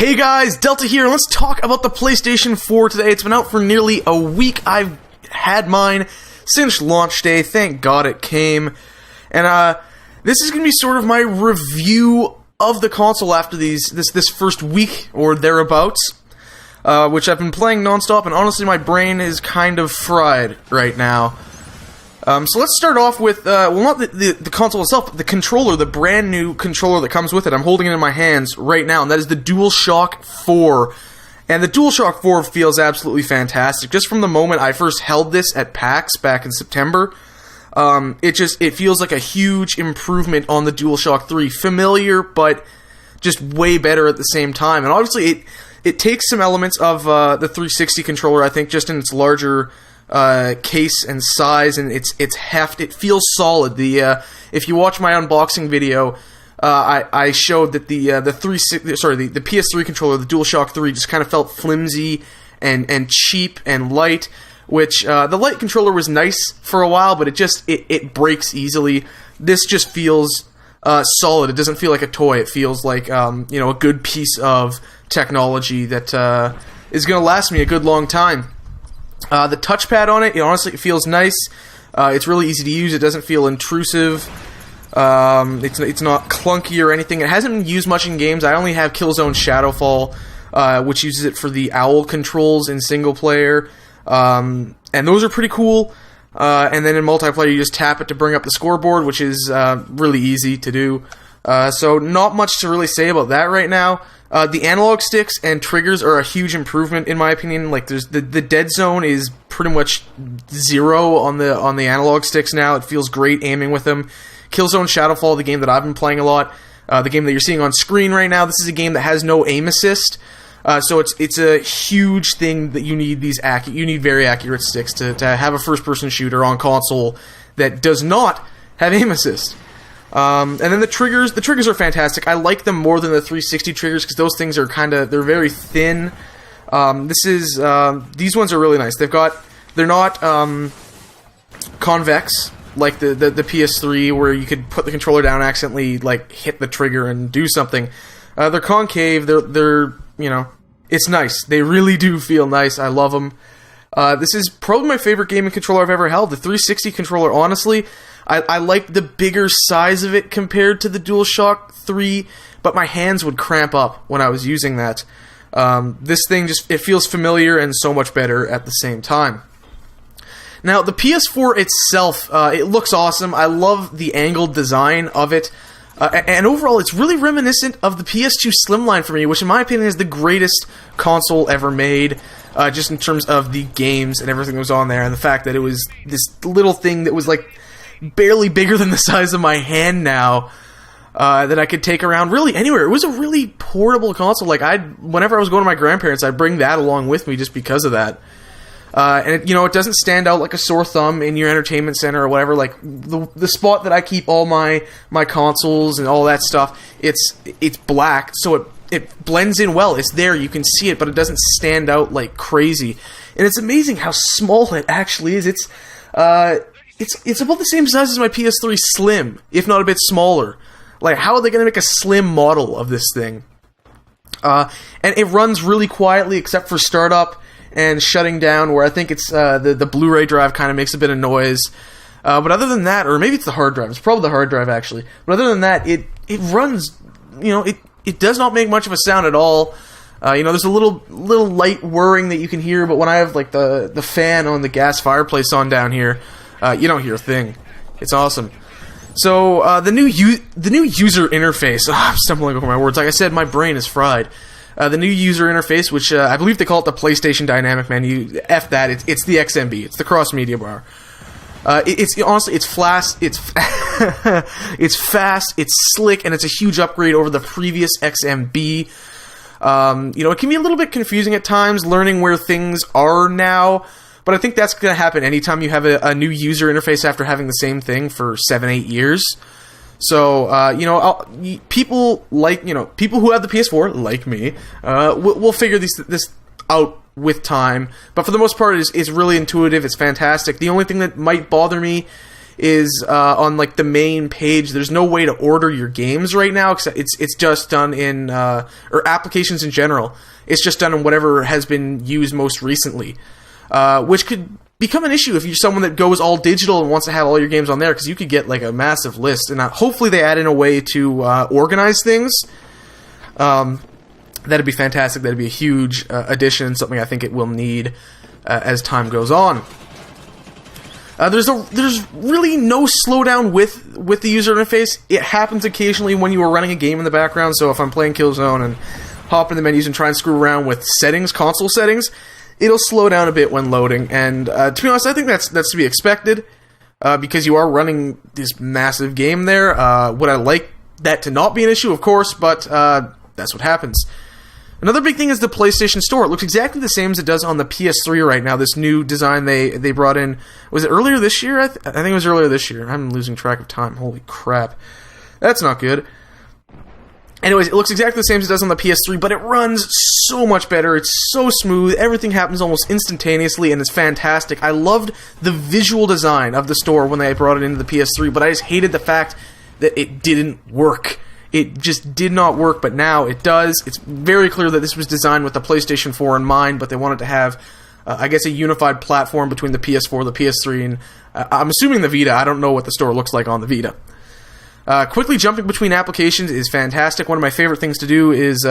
Hey guys, Delta here, and let's talk about the PlayStation 4 today. It's been out for nearly a week. I've had mine since launch day. Thank God it came. And this is going to be sort of my review of the console after this first week or thereabouts, which I've been playing nonstop, and honestly my brain is kind of fried right now. So let's start off with, well, not the console itself, but the controller, the brand new controller that comes with it. I'm holding it in my hands right now, and that is the DualShock 4. And the DualShock 4 feels absolutely fantastic. Just from the moment I first held this at PAX back in September, it feels like a huge improvement on the DualShock 3. Familiar, but just way better at the same time. And obviously, it takes some elements of the 360 controller, I think, just in its larger case and size, and its heft. It feels solid. If you watch my unboxing video, I showed that the PS3 controller, the DualShock 3, just kind of felt flimsy and cheap and light. Which the light controller was nice for a while, but it breaks easily. This just feels solid. It doesn't feel like a toy. It feels like a good piece of technology that is going to last me a good long time. The touchpad on it, honestly, it feels nice. It's really easy to use. It doesn't feel intrusive. It's not clunky or anything. It hasn't been used much in games. I only have Killzone Shadowfall, which uses it for the owl controls in single player. And those are pretty cool. And then in multiplayer, you just tap it to bring up the scoreboard, which is really easy to do. So not much to really say about that right now. The analog sticks and triggers are a huge improvement in my opinion. Like there's the dead zone is pretty much zero on the analog sticks now. It feels great aiming with them. Killzone Shadowfall, the game that I've been playing a lot, the game that you're seeing on screen right now, this is a game that has no aim assist. So it's a huge thing that you need you need very accurate sticks to have a first person shooter on console that does not have aim assist. And then the triggers are fantastic. I like them more than the 360 triggers because those things are they're very thin. These ones are really nice. They're not convex like the PS3 where you could put the controller down and accidentally like hit the trigger and do something. They're concave. They're it's nice. They really do feel nice. I love them. This is probably my favorite gaming controller I've ever held. The 360 controller, honestly, I like the bigger size of it compared to the DualShock 3, but my hands would cramp up when I was using that. This thing it feels familiar and so much better at the same time. Now, the PS4 itself, it looks awesome. I love the angled design of it. And overall, it's really reminiscent of the PS2 Slimline for me, which in my opinion is the greatest console ever made, just in terms of the games and everything that was on there, and the fact that it was this little thing that was like barely bigger than the size of my hand now, that I could take around really anywhere. It was a really portable console. Like whenever I was going to my grandparents, I'd bring that along with me just because of that. And it doesn't stand out like a sore thumb in your entertainment center or whatever. Like the spot that I keep all my consoles and all that stuff, it's black, so it blends in well. It's there, you can see it, but it doesn't stand out like crazy. And it's amazing how small it actually is. It's about the same size as my PS3 Slim, if not a bit smaller. Like, how are they going to make a slim model of this thing? And it runs really quietly, except for startup and shutting down, where I think it's the Blu-ray drive kind of makes a bit of noise. But other than that, or maybe it's the hard drive. It's probably the hard drive, actually. But other than that, it runs, it does not make much of a sound at all. There's a little light whirring that you can hear, but when I have, like, the fan on the gas fireplace on down here, you don't hear a thing. It's awesome. So, the new user interface... I'm stumbling over my words. Like I said, my brain is fried. The new user interface, which I believe they call it the PlayStation Dynamic Menu. F that. It's the XMB. It's the cross-media bar. Honestly, it's fast. It's fast. It's slick, and it's a huge upgrade over the previous XMB. It can be a little bit confusing at times, learning where things are now. But I think that's going to happen anytime you have a new user interface after having the same thing for 7-8 years. So, people who have the PS4, like me, will figure this out with time. But for the most part, it's really intuitive. It's fantastic. The only thing that might bother me is on like the main page. There's no way to order your games right now, except it's just done in or applications in general. It's just done in whatever has been used most recently, which could become an issue if you're someone that goes all digital and wants to have all your games on there, because you could get like a massive list. And hopefully they add in a way to organize things. That'd be fantastic. That'd be a huge addition, something I think it will need as time goes on. There's really no slowdown with the user interface. It happens occasionally when you are running a game in the background. So if I'm playing Killzone and hop in the menus and try and screw around with settings, console settings, it'll slow down a bit when loading. And to be honest, I think that's to be expected because you are running this massive game there. Would I like that to not be an issue? Of course, but that's what happens. Another big thing is the PlayStation Store. It looks exactly the same as it does on the PS3 right now. This new design they brought in. Was it earlier this year? I think it was earlier this year. I'm losing track of time. Holy crap. That's not good. Anyways, it looks exactly the same as it does on the PS3, but it runs so much better. It's so smooth. Everything happens almost instantaneously, and it's fantastic. I loved the visual design of the store when they brought it into the PS3, but I just hated the fact that it didn't work. It just did not work, but now it does. It's very clear that this was designed with the PlayStation 4 in mind, but they wanted to have, I guess, a unified platform between the PS4, the PS3, and I'm assuming the Vita. I don't know what the store looks like on the Vita. Quickly jumping between applications is fantastic. One of my favorite things to do is,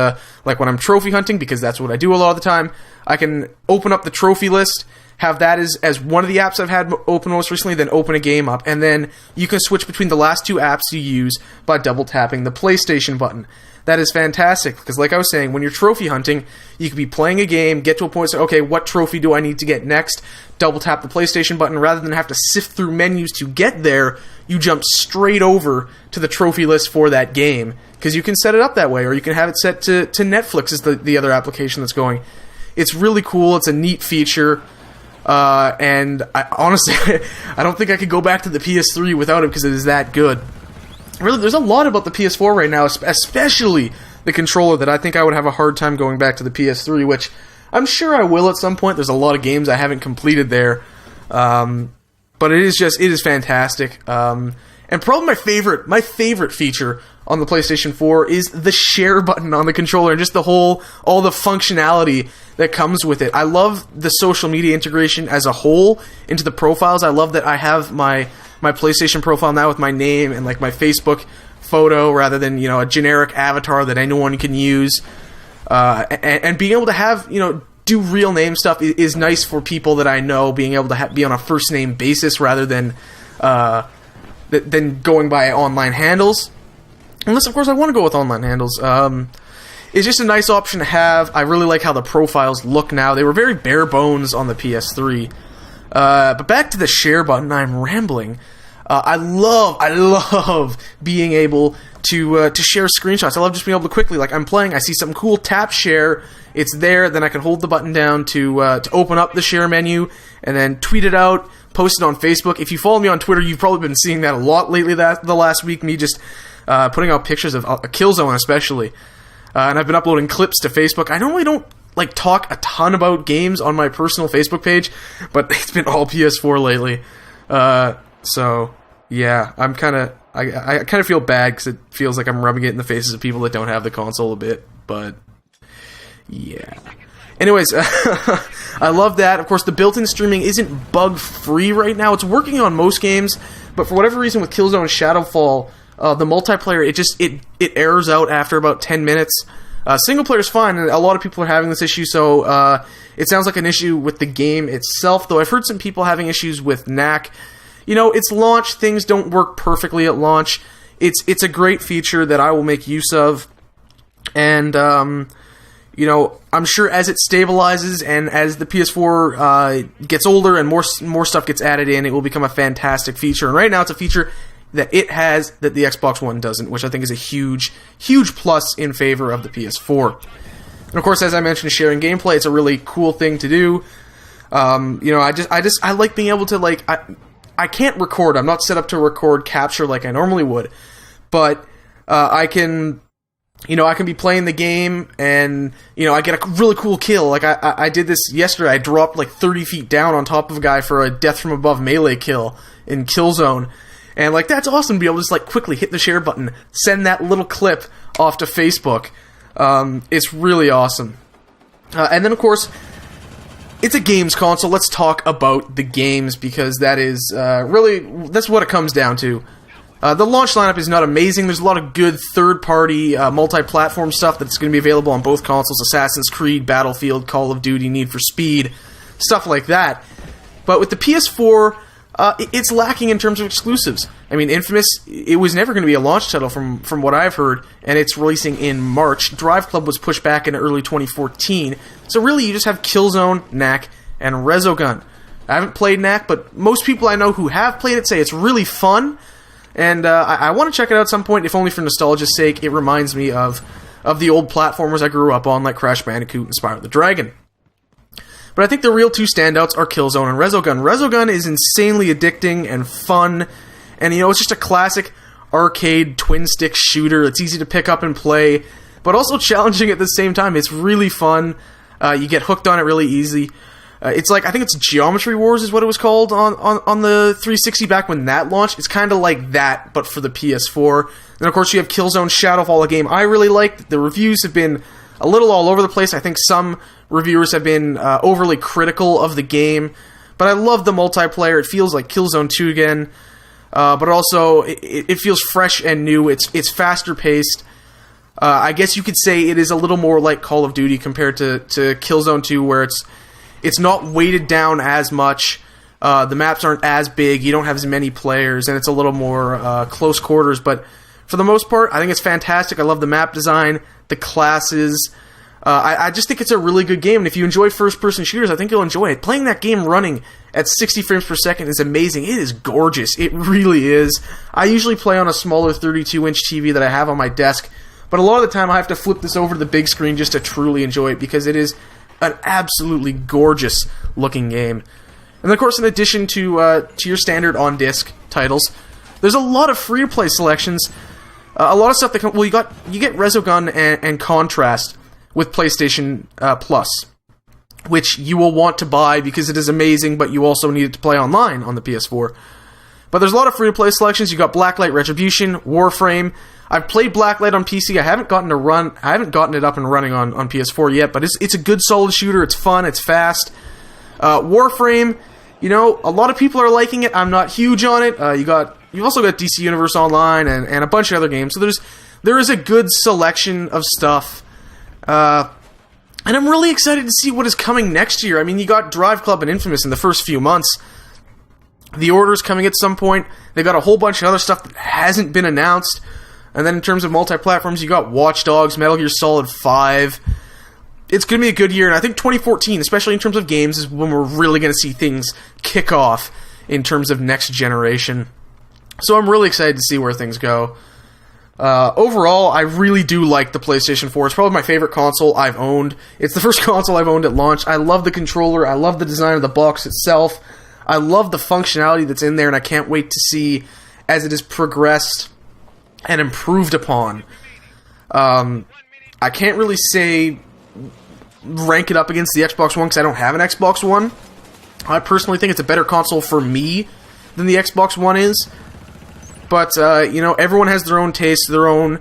like when I'm trophy hunting, because that's what I do a lot of the time, I can open up the trophy list, have that as one of the apps I've had open most recently, then open a game up, and then you can switch between the last two apps you use by double tapping the PlayStation button. That is fantastic, because like I was saying, when you're trophy hunting, you could be playing a game, get to a point, say, okay, what trophy do I need to get next? Double tap the PlayStation button, rather than have to sift through menus to get there, you jump straight over to the trophy list for that game, because you can set it up that way, or you can have it set to Netflix is the other application that's going. It's really cool, it's a neat feature. And I honestly, I don't think I could go back to the PS3 without it because it is that good. Really, there's a lot about the PS4 right now, especially the controller, that I think I would have a hard time going back to the PS3, which I'm sure I will at some point. There's a lot of games I haven't completed there. But it is fantastic. And probably my favorite feature on the PlayStation 4 is the share button on the controller and just all the functionality that comes with it. I love the social media integration as a whole into the profiles. I love that I have my PlayStation profile now with my name and like my Facebook photo rather than, a generic avatar that anyone can use. And being able to have, do real name stuff is nice for people that I know, being able to be on a first name basis rather than going by online handles. Unless, of course, I want to go with online handles. It's just a nice option to have. I really like how the profiles look now. They were very bare bones on the PS3. But back to the share button, I'm rambling. I love being able to share screenshots. I love just being able to quickly, like I'm playing, I see something cool, tap share, it's there, then I can hold the button down to open up the share menu, and then tweet it out, post it on Facebook. If you follow me on Twitter, you've probably been seeing that a lot lately the last week, me just putting out pictures of Killzone especially. And I've been uploading clips to Facebook. I normally don't talk a ton about games on my personal Facebook page, but it's been all PS4 lately. So yeah, I kind of feel bad because it feels like I'm rubbing it in the faces of people that don't have the console a bit, but yeah. Anyways, I love that. Of course, the built-in streaming isn't bug-free right now. It's working on most games, but for whatever reason with Killzone Shadowfall, the multiplayer, it errors out after about 10 minutes. Single player is fine, and a lot of people are having this issue, so it sounds like an issue with the game itself, though I've heard some people having issues with knack. It's launch, things don't work perfectly at launch. It's a great feature that I will make use of, and I'm sure as it stabilizes and as the PS4 gets older and more stuff gets added in, it will become a fantastic feature. And right now it's a feature that it has that the Xbox One doesn't, which I think is a huge, huge plus in favor of the PS4. And of course, as I mentioned, sharing gameplay, it's a really cool thing to do. I like being able to I can't record. I'm not set up to record capture like I normally would, but I can you know, I can be playing the game and, you know, I get a really cool kill. Like, I did this yesterday. I dropped, like, 30 feet down on top of a guy for a death from above melee kill in Killzone. And, like, that's awesome to be able to just, like, quickly hit the share button, send that little clip off to Facebook. It's really awesome. And then, of course, it's a games console. Let's talk about the games, because that is really, that's what it comes down to. The launch lineup is not amazing. There's a lot of good third-party multi-platform stuff that's going to be available on both consoles: Assassin's Creed, Battlefield, Call of Duty, Need for Speed, stuff like that. But with the PS4, it's lacking in terms of exclusives. I mean, Infamous, it was never going to be a launch title from what I've heard, and it's releasing in March. Drive Club was pushed back into early 2014. So really, you just have Killzone, Knack, and Resogun. I haven't played Knack, but most people I know who have played it say it's really fun. And I want to check it out at some point, if only for nostalgia's sake. It reminds me of the old platformers I grew up on, like Crash Bandicoot and Spyro the Dragon. But I think the real two standouts are Killzone and Resogun. Resogun is insanely addicting and fun, and, you know, it's just a classic arcade twin-stick shooter. It's easy to pick up and play, but also challenging at the same time. It's really fun. You get hooked on it really easy. It's like, I think it's Geometry Wars is what it was called on the 360 back when that launched. It's kind of like that, but for the PS4. And of course you have Killzone Shadowfall, a game I really liked. The reviews have been a little all over the place. I think some reviewers have been overly critical of the game, but I love the multiplayer. It feels like Killzone 2 again, but also it feels fresh and new. It's faster paced. I guess you could say it is a little more like Call of Duty compared to Killzone 2, where it's not weighted down as much. The maps aren't as big. You don't have as many players, and it's a little more close quarters. But for the most part, I think it's fantastic. I love the map design, the classes. I just think it's a really good game, and if you enjoy first-person shooters, I think you'll enjoy it. Playing that game running at 60 frames per second is amazing. It is gorgeous. It really is. I usually play on a smaller 32-inch TV that I have on my desk, but a lot of the time I have to flip this over to the big screen just to truly enjoy it, because it is an absolutely gorgeous looking game. And of course, in addition to your standard on-disc titles, there's a lot of free-to-play selections. A lot of stuff that you get Resogun and Contrast with PlayStation Plus, which you will want to buy because it is amazing, but you also need it to play online on the PS4. But there's a lot of free-to-play selections. You got Blacklight Retribution, Warframe. I've played Blacklight on PC. I haven't gotten it up and running on PS4 yet, but it's a good solid shooter. It's fun, it's fast. Warframe, you know, a lot of people are liking it. I'm not huge on it. You've also got DC Universe Online and a bunch of other games. So there is a good selection of stuff. And I'm really excited to see what is coming next year. I mean, you got Drive Club and Infamous in the first few months. The Order's coming at some point. They've got a whole bunch of other stuff that hasn't been announced. And then in terms of multi-platforms, you got Watch Dogs, Metal Gear Solid 5. It's going to be a good year, and I think 2014, especially in terms of games, is when we're really going to see things kick off in terms of next generation. So I'm really excited to see where things go. Overall, I really do like the PlayStation 4. It's probably my favorite console I've owned. It's the first console I've owned at launch. I love the controller. I love the design of the box itself. I love the functionality that's in there, and I can't wait to see as it is progressed and improved upon. I can't really rank it up against the Xbox One because I don't have an Xbox One. I personally think it's a better console for me than the Xbox One is. But, you know, everyone has their own taste, their own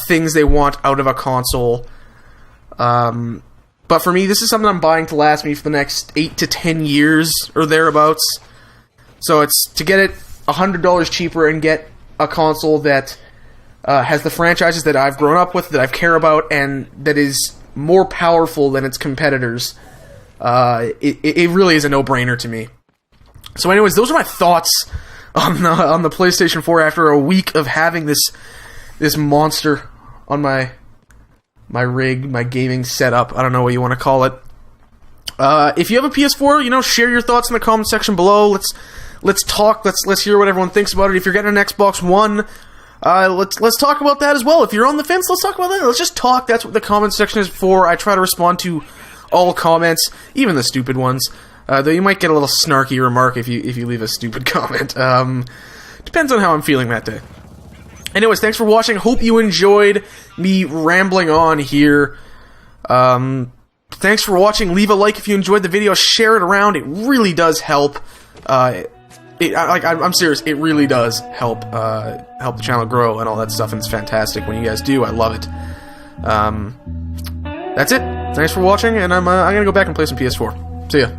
things they want out of a console. But for me, this is something I'm buying to last me for the next 8 to 10 years or thereabouts. So it's to get it $100 cheaper and get a console that has the franchises that I've grown up with, that I care about, and that is more powerful than its competitors. It really is a no-brainer to me. So anyways, those are my thoughts on the PlayStation 4 after a week of having this monster on my rig, my gaming setup. I don't know what you want to call it. If you have a PS4, you know, share your thoughts in the comment section below. Let's talk. Let's hear what everyone thinks about it. If you're getting an Xbox One, let's talk about that as well. If you're on the fence, let's talk about that. Let's just talk. That's what the comment section is for. I try to respond to all comments, even the stupid ones. Though you might get a little snarky remark if you leave a stupid comment. Depends on how I'm feeling that day. Anyways, thanks for watching. Hope you enjoyed me rambling on here. Thanks for watching. Leave a like if you enjoyed the video. Share it around. It really does help. I'm serious. It really does help help the channel grow and all that stuff, and it's fantastic when you guys do. I love it. That's it. Thanks for watching, and I'm gonna go back and play some PS4. See ya.